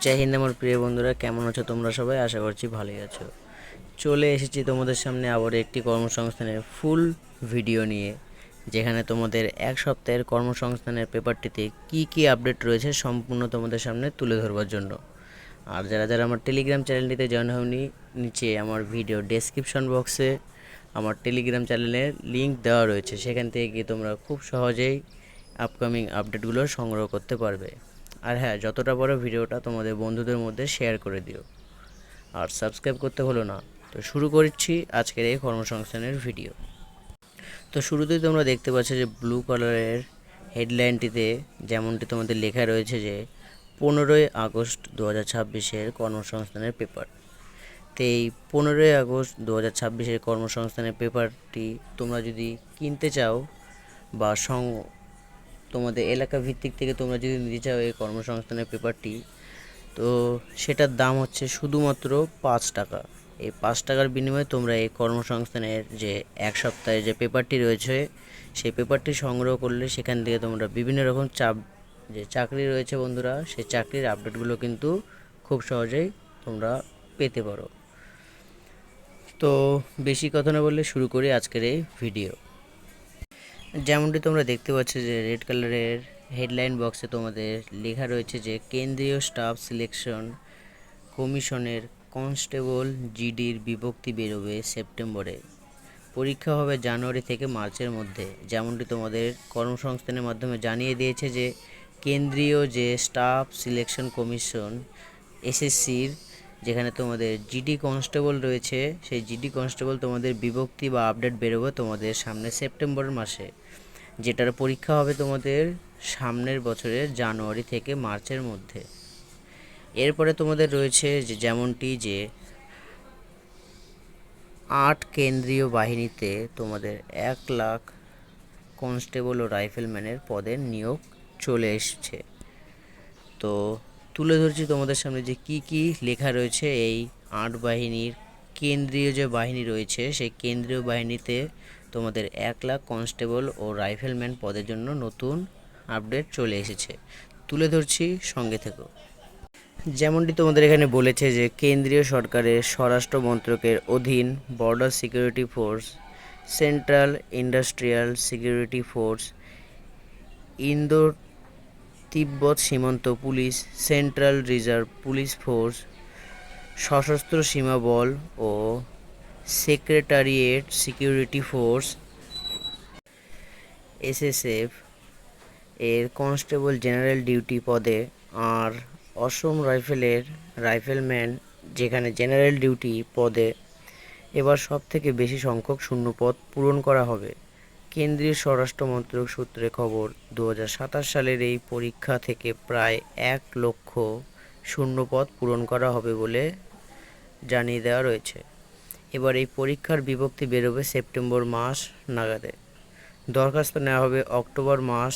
জয় হিন্দ আমার প্রিয় বন্ধুরা, কেমন আছো তোমরা সবাই? আশা করছি ভালোই আছো। চলে এসেছি তোমাদের সামনে আবার একটি কর্মসংস্থানের ফুল ভিডিও নিয়ে, যেখানে তোমাদের এক সপ্তাহের কর্মসংস্থানের পেপারটিতে কি কি আপডেট রয়েছে সম্পূর্ণ তোমাদের সামনে তুলে ধরবার জন্য। আর যারা যারা আমার টেলিগ্রাম চ্যানেলটিতে জয়েন হওনি, নিচে আমার ভিডিও ডেসক্রিপশন বক্সে আমার টেলিগ্রাম চ্যানেলের লিঙ্ক দেওয়া রয়েছে, সেখান থেকে গিয়ে তোমরা খুব সহজেই আপকামিং আপডেটগুলো সংগ্রহ করতে পারবে। আর হ্যাঁ, যতটা বড় ভিডিওটা তোমাদের বন্ধুদের মধ্যে শেয়ার করে দিও, আর সাবস্ক্রাইব করতে হলো না। তো শুরু করছি আজকের এই কর্মসংস্থানের ভিডিও। তো শুরুতেই তোমরা দেখতে পাচ্ছ যে ব্লু কালারের হেডলাইনটিতে যেমনটি তোমাদের লেখা রয়েছে যে 15ই আগস্ট 2026-এর কর্মসংস্থানের পেপার। তো এই 15ই আগস্ট 2026-এর কর্মসংস্থানের পেপারটি তোমরা যদি কিনতে চাও বা তোমাদের এলাকা ভিত্তিক থেকে তোমরা যদি নিতে চাও এই কর্মসংস্থানের পেপারটি, তো সেটার দাম হচ্ছে শুধুমাত্র 5 টাকা। এই 5 টাকার বিনিময়ে তোমরা এই কর্মসংস্থানের যে এক সপ্তাহের যে পেপারটি রয়েছে সেই পেপারটি সংগ্রহ করলে সেখান থেকে তোমরা বিভিন্ন রকম যে চাকরি রয়েছে বন্ধুরা, সেই চাকরির আপডেটগুলো কিন্তু খুব সহজেই তোমরা পেতে পারো। তো বেশি কথা না বললে শুরু করি আজকের এই ভিডিও। যেমনটি তোমরা দেখতে পাচ্ছ যে রেড কালারের হেডলাইন বক্সে তোমাদের লেখা রয়েছে যে কেন্দ্রীয় স্টাফ সিলেকশন কমিশনের কনস্টেবল জিডির বিভক্তি বেরোবে সেপ্টেম্বরে। পরীক্ষা হবে জানুয়ারি থেকে মার্চের মধ্যে। যেমনটি তোমাদের কর্মসংস্থানের মাধ্যমে জানিয়ে দিয়েছে যে কেন্দ্রীয় যে স্টাফ সিলেকশন কমিশন এসএসসির, যেখানে তোমাদের জিডি কনস্টেবল রয়েছে, সেই জিডি কনস্টেবল তোমাদের বিভক্তি বা আপডেট বেরোবে তোমাদের সামনে সেপ্টেম্বর মাসে, যেটার পরীক্ষা হবে তোমাদের সামনের বছরের জানুয়ারি থেকে মার্চের মধ্যে। এরপরে তোমাদের রয়েছে যে যেমনটি যে 8 কেন্দ্রীয় বাহিনীতে তোমাদের 1 লাখ কনস্টেবল ও রাইফেলম্যানের পদের নিয়োগ চলে এসছে। তো তুলে ধরছি তোমাদের সামনে যে কি কি লেখা রয়েছে এই 8 বাহিনীর কেন্দ্রীয় যে বাহিনী রয়েছে, সেই কেন্দ্রীয় বাহিনীতে তোমাদের 1 লাখ কনস্টেবল ও রাইফেলম্যান পদের জন্য নতুন আপডেট চলে এসেছে। তুলে ধরছি, সঙ্গে থেকো। যেমনটি তোমাদের এখানে বলেছে যে কেন্দ্রীয় সরকারের স্বরাষ্ট্র মন্ত্রকের অধীন Border Security Force, Central Industrial Security Force, Indo তিব্বত সীমান্ত police, Central Reserve Police Force, সশস্ত্র সীমা বল ও সেক্রেটারিয়েট সিকিউরিটি ফোর্স এসএসএফ এর কনস্টেবল জেনারেল ডিউটি পদে, আর অসম রাইফেলের রাইফেলম্যান যেখানে জেনারেল ডিউটি পদে এবার সবথেকে বেশি সংখ্যক শূন্যপদ পূরণ করা হবে। কেন্দ্রীয় স্বরাষ্ট্র মন্ত্রক সূত্রে খবর, 2027 সালের এই পরীক্ষা থেকে প্রায় 1 লক্ষ শূন্যপদ পূরণ করা হবে বলে জানিয়ে দেওয়া রয়েছে। এবার এই পরীক্ষার বিভক্তি বেরোবে সেপ্টেম্বর মাস নাগাদে। দরখাস্ত নেওয়া হবে অক্টোবর মাস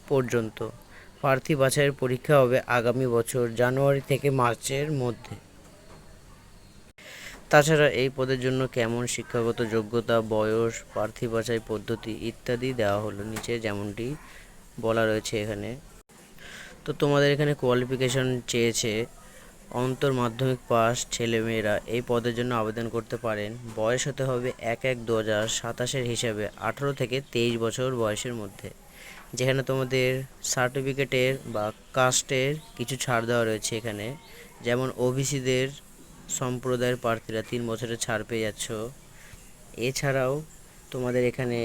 পর্যন্ত। প্রার্থী বাছাইয়ের পরীক্ষা হবে আগামী বছর জানুয়ারি থেকে মার্চের মধ্যে। তাছাড়া এই পদের জন্য কেমন শিক্ষাগত যোগ্যতা, বয়স, প্রার্থী বাছাই পদ্ধতি ইত্যাদি দেওয়া হলো নিচে, যেমনটি বলা রয়েছে এখানে। তো তোমাদের এখানে কোয়ালিফিকেশন চেয়েছে অন্তর মাধ্যমিক পাস ছেলেমেয়েরা এই পদের জন্য আবেদন করতে পারেন। বয়স হতে হবে 1/1/2027 হিসাবে 18 থেকে 23 বছর বয়সের মধ্যে। যেখানে তোমাদের সার্টিফিকেটের বা কাস্টের কিছু ছাড় দেওয়া রয়েছে এখানে, যেমন ওবিসিদের সম্প্রদায়ের প্রার্থীরা 3 বছরের ছাড় পেয়ে যাচ্ছ। এছাড়াও তোমাদের এখানে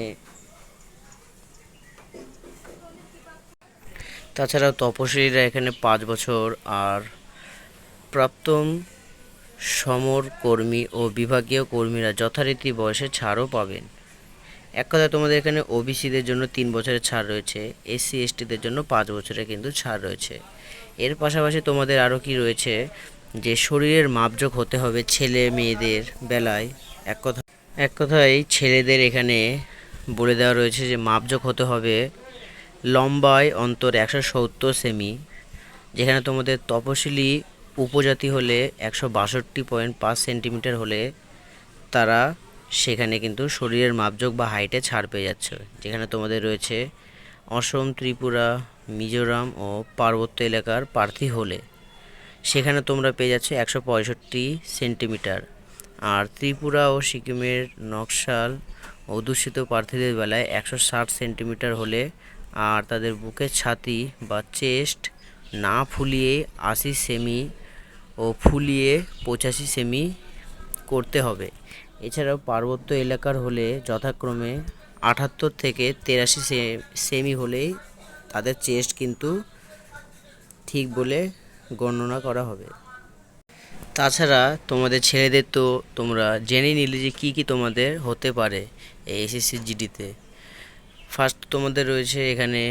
তাছাড়াও তপশিলীরা এখানে 5 বছর, আর প্রাক্তন সমর কর্মী ও বিভাগীয় কর্মীরা যথারীতি বয়সে ছাড়ও পাবেন। এক কথায় তোমাদের এখানে ওবিসিদের জন্য 3 বছরের ছাড় রয়েছে, এসসি এসটিদের জন্য 5 বছরের কিন্তু ছাড় রয়েছে। এর পাশাপাশি তোমাদের আরও কি রয়েছে যে শরীরের মাপজোক হতে হবে ছেলে মেয়েদের বেলায়। এক কথায় ছেলেদের এখানে বলে দেওয়া রয়েছে যে মাপজোক হতে হবে লম্বায় অন্তর 170 সেমি, যেখানে তোমাদের তপশিলি উপজাতি হলে 162.5 সেন্টিমিটার হলে তারা সেখানে কিন্তু শরীরের মাপজোক বা হাইটে ছাড় পেয়ে যাচ্ছে। যেখানে তোমাদের রয়েছে অসম, ত্রিপুরা, মিজোরাম ও পার্বত্য এলাকার প্রার্থী হলে সেখানে তোমরা পেয়ে যাচ্ছে 165 সেন্টিমিটার। আর ত্রিপুরা ও সিকিমের নকশাল অধ্যুষিত প্রার্থীদের বেলায় 160 সেন্টিমিটার হলে, আর তাদের বুকের ছাতি বা চেস্ট না ফুলিয়ে 80 সেমি ও ফুলিয়ে 85 সেমি করতে হবে। এছাড়াও পার্বত্য এলাকার হলে যথাক্রমে 78 থেকে 83 সেমি হলেই তাদের চেস্ট কিন্তু ঠিক বলে গণনা করা হবে। তাছাড়া তোমাদের ছেলেদের তো তোমরা জেনে নিলে যে কী কী তোমাদের হতে পারে এই এসএসসি জিডিতে। ফার্স্ট তোমাদের রয়েছে এখানে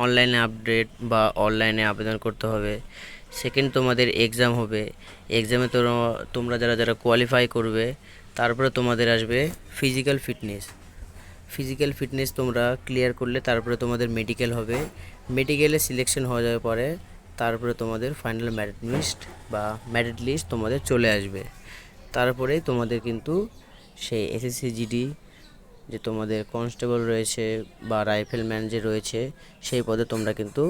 অনলাইনে আপডেট বা অনলাইনে আবেদন করতে হবে। সেকেন্ড তোমাদের এক্সাম হবে, এক্সামে তোমরা যারা যারা কোয়ালিফাই করবে তারপরে তোমাদের আসবে ফিজিক্যাল ফিটনেস। ফিজিক্যাল ফিটনেস তোমরা ক্লিয়ার করলে তারপরে তোমাদের মেডিকেল হবে, মেডিকেলে সিলেকশন হয়ে যাওয়ার পরে তারপরে তোমাদের ফাইনাল মেরিট লিস্ট তোমাদের চলে আসবে। তারপরে তোমাদের কিন্তু সেই এসএসসি জিডি যে তোমাদের কনস্টেবল রয়েছে বা রাইফেলম্যান যে রয়েছে সেই পদে তোমরা কিন্তু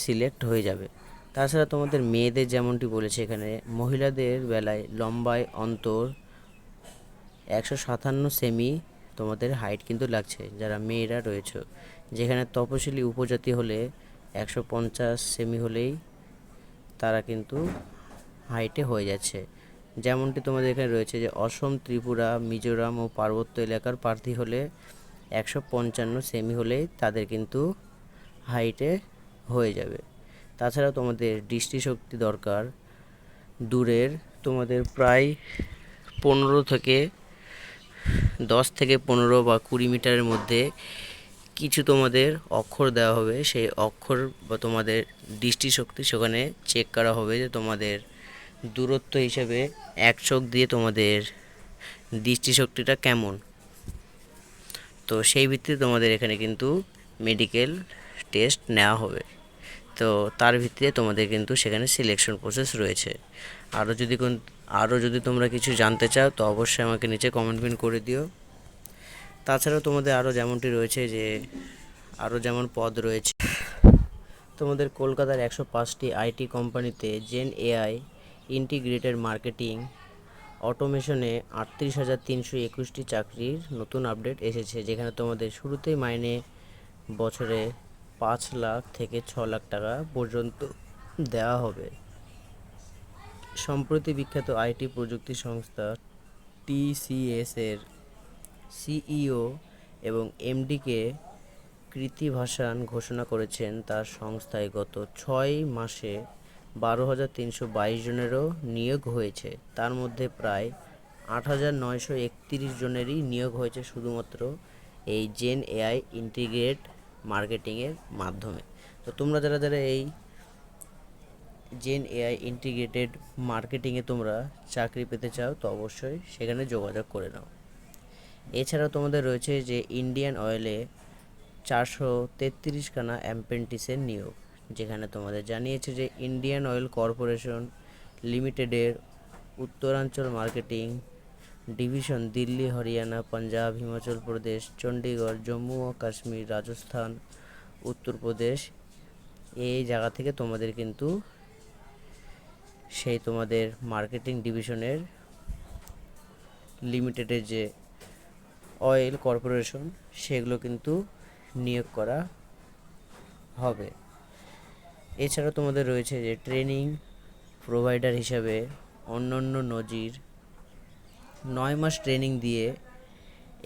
সিলেক্ট হয়ে যাবে। তাছাড়া তোমাদের মেয়েদের যেমনটি বলেছে এখানে, মহিলাদের বেলায় লম্বায় অন্তর 157 সেমি তোমাদের হাইট কিন্তু লাগছে যারা মেয়েরা রয়েছে। যেখানে তপশিলি উপজাতি হলে 150 সেমি হলেই তারা কিন্তু হাইটে হয়ে যাচ্ছে। যেমনটি তোমাদের এখানে রয়েছে যে অসম, ত্রিপুরা, মিজোরাম ও পার্বত্য এলাকার প্রার্থী হলে 155 সেমি হলেই তাদের কিন্তু হাইটে হয়ে যাবে। তাছাড়া তোমাদের দৃষ্টিশক্তি দরকার দূরের, তোমাদের প্রায় 10 থেকে 15 বা 20 মিটারের মধ্যে কিছু তোমাদের অক্ষর দেওয়া হবে। সেই অক্ষর বা তোমাদের দৃষ্টিশক্তি সেখানে চেক করা হবে যে তোমাদের দূরত্ব হিসেবে এক চোখ দিয়ে তোমাদের দৃষ্টিশক্তিটা কেমন। তো সেই ভিত্তিতে তোমাদের এখানে কিন্তু মেডিকেল টেস্ট নেওয়া হবে। তো তার ভিত্তিতে তোমাদের কিন্তু সেখানে সিলেকশন প্রসেস রয়েছে। আরও যদি তোমরা কিছু জানতে চাও তো অবশ্যই আমাকে নিচে কমেন্ট পিন করে দিও। তাছাড়াও তোমাদের আরও যেমনটি রয়েছে যে আরও যেমন পদ রয়েছে, তোমাদের কলকাতার 105টি আইটি কোম্পানিতে জেন এআই ইন্টিগ্রেটেড মার্কেটিং অটোমেশনে 38,321টি চাকরির নতুন আপডেট এসেছে। যেখানে তোমাদের শুরুতেই মাইনে বছরে 5 লাখ থেকে 6 লাখ টাকা পর্যন্ত দেওয়া হবে। সম্প্রতি বিখ্যাত আইটি প্রযুক্তি সংস্থা টিসিএস এর সিইও এবং এমডিকে কৃতি ভাসান ঘোষণা করেছেন তার সংস্থায় গত 6 মাসে 12,322 জনেরও নিয়োগ হয়েছে। তার মধ্যে প্রায় 8,931 জনেরই নিয়োগ হয়েছে শুধুমাত্র এই জেন এআই ইন্টিগ্রেট মার্কেটিংয়ের মাধ্যমে। তো তোমরা যারা যারা এই জেন এআই ইন্টিগ্রেটেড মার্কেটিংয়ে তোমরা চাকরি পেতে চাও তো অবশ্যই সেখানে যোগাযোগ করে নাও। এছাড়াও তোমাদের রয়েছে যে ইন্ডিয়ান অয়েলে 433খানা অ্যাপ্রেন্টিসের নিয়োগ। যেখানে তোমাদের জানিয়েছে যে ইন্ডিয়ান অয়েল কর্পোরেশন লিমিটেডের উত্তরাঞ্চল মার্কেটিং ডিভিশন দিল্লি, হরিয়ানা, পাঞ্জাব, হিমাচল প্রদেশ, চণ্ডীগড়, জম্মু ও কাশ্মীর, রাজস্থান, উত্তরপ্রদেশ এই জায়গা থেকে তোমাদের কিন্তু সেই তোমাদের মার্কেটিং ডিভিশনের লিমিটেডের যে অয়েল কর্পোরেশন সেগুলো কিন্তু নিয়োগ করা হবে। এছাড়া তোমাদের রয়েছে যে ট্রেনিং প্রোভাইডার হিসাবে অন্যান্য নজির 9 মাস ট্রেনিং দিয়ে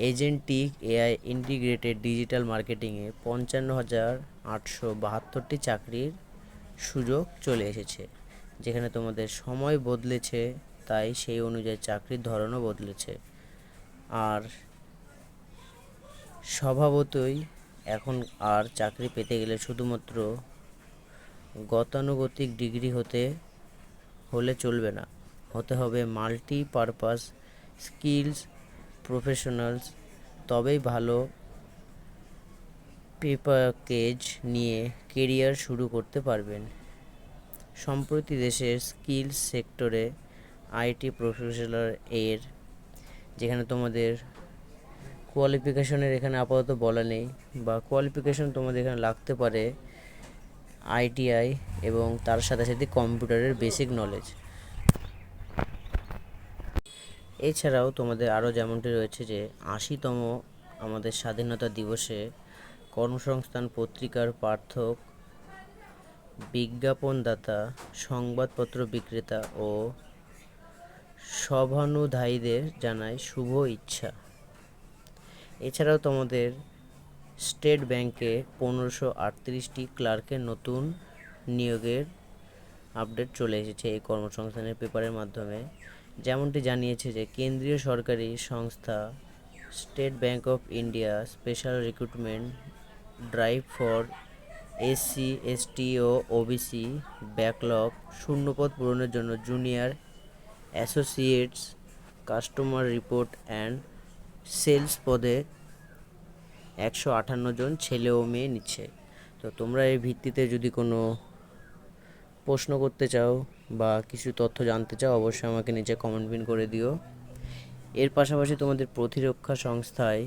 এজেন্টিক এআই ইন্টিগ্রেটেড ডিজিটাল মার্কেটিংয়ে 55,872টি চাকরির সুযোগ চলে এসেছে। যেখানে তোমাদের সময় বদলেছে তাই সেই অনুযায়ী চাকরির ধরনও বদলেছে। আর স্বভাবতই এখন আর চাকরি পেতে গেলে শুধুমাত্র গতানুগতিক ডিগ্রি হলে চলবে না, হতে হবে মাল্টিপারপাস স্কিলস প্রফেশনালস, তবেই ভালো পে প্যাকেজ নিয়ে কেরিয়ার শুরু করতে পারবেন। সম্প্রতি দেশের স্কিলস সেক্টরে আইটি প্রফেশনাল এর যেখানে তোমাদের কোয়ালিফিকেশনের এখানে আপাতত বলা নেই, বা কোয়ালিফিকেশন তোমাদের এখানে লাগতে পারে আইটিআই এবং তার সাথে সাথে কম্পিউটারের বেসিক নলেজ। এছাড়াও তোমাদের আরও যেমনটি রয়েছে যে ৮০তম আমাদের স্বাধীনতা দিবসে কর্মসংস্থান পত্রিকার পাঠক, বিজ্ঞাপনদাতা, সংবাদপত্র বিক্রেতা ও শুভানুধ্যায়ীদের জানায় শুভ ইচ্ছা। এছাড়াও তোমাদের স্টেট ব্যাংকে ১৫৩৮টি ক্লার্কের নতুন নিয়োগের আপডেট চলে এসেছে এই কর্মসংস্থানের পেপারের মাধ্যমে। যেমনটি জানিয়েছে যে কেন্দ্রীয় সরকারি সংস্থা State Bank of India special recruitment drive for SC, ST ও ওবিসি ব্যাকলগ শূন্যপদ পূরণের জন্য junior associates customer report and sales পদে ১৫৮ জন ছেলে ও মেয়ে নিচ্ছে। তো তোমরা এই ভিত্তিতে যদি কোনো প্রশ্ন করতে চাও বা কিছু তথ্য জানতে চাও, অবশ্যই আমাকে নিচে কমেন্ট পিন করে দিও। এর পাশাপাশি তোমাদের প্রতিরক্ষা সংস্থায়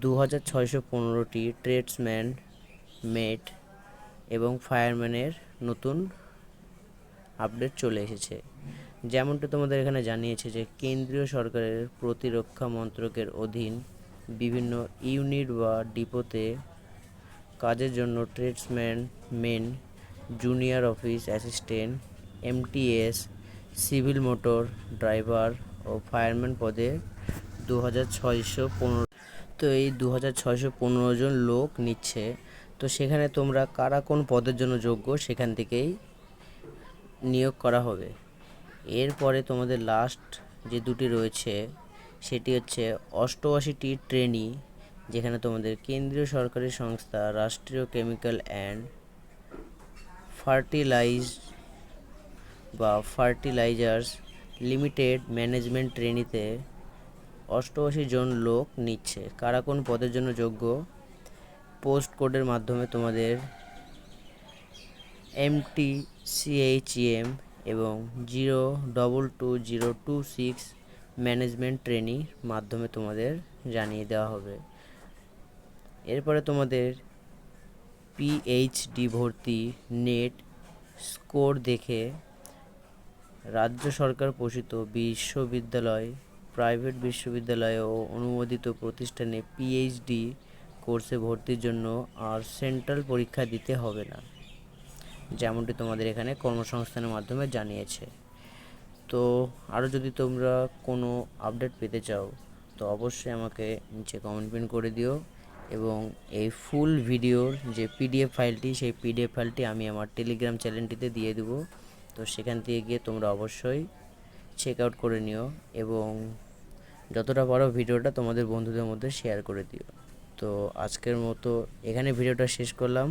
২৬১৫টি ট্রেডসম্যান, মেট এবং ফায়ারম্যানের নতুন আপডেট চলে এসেছে। যেমনটি তোমাদের এখানে জানিয়েছে যে কেন্দ্রীয় সরকারের প্রতিরক্ষা মন্ত্রকের অধীন বিভিন্ন ইউনিট বা ডিপোতে কাজের জন্য tradesman, men, junior office assistant, MTS, civil motor driver ও ফায়ারম্যান পদে ২৬১৫। তো এই ২৬১৫ জন লোক নিচ্ছে। তো সেখানে তোমরা কারা কোন পদের জন্য যোগ্য সেখান থেকেই নিয়োগ করা হবে। এরপরে তোমাদের লাস্ট যে দুটি রয়েছে সেটি হচ্ছে ৮৮টি ট্রেনি, যেখানে তোমাদের কেন্দ্রীয় সরকারি সংস্থা Rashtriya Chemical and Fertilizers Limited management ট্রেনিতে ৮৮ জন লোক নিচ্ছে। কারা কোন পদের জন্য যোগ্য? পোস্ট কোডের মাধ্যমে তোমাদের MTCHEM এবং 022026 ম্যানেজমেন্ট ট্রেনির মাধ্যমে তোমাদের জানিয়ে দেওয়া হবে। এরপরে তোমাদের পিএইচডি ভর্তি নেট স্কোর দেখে রাজ্য সরকার পোষিত বিশ্ববিদ্যালয়, প্রাইভেট বিশ্ববিদ্যালয় ও অনুমোদিত প্রতিষ্ঠানে পিএইচডি কোর্সে ভর্তির জন্য আর সেন্ট্রাল পরীক্ষা দিতে হবে না, যেমনটি তোমাদের এখানে কর্মসংস্থানের মাধ্যমে জানিয়েছে। তো আরও যদি তোমরা কোনো আপডেট পেতে চাও তো অবশ্যই আমাকে নিচে কমেন্ট পিন করে দিও, এবং এই ফুল ভিডিওর যে পিডিএফ ফাইলটি, সেই পিডিএফ ফাইলটি আমি আমার টেলিগ্রাম চ্যানেলটিতে দিয়ে দেবো। তো সেখান থেকে গিয়ে তোমরা অবশ্যই চেক আউট করে নিও এবং যতটা পারো ভিডিওটা তোমাদের বন্ধুদের মধ্যে শেয়ার করে দিও। তো আজকের মতো এখানে ভিডিওটা শেষ করলাম,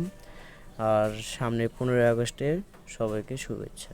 আর সামনে 15ই আগস্টের সবাইকে শুভেচ্ছা।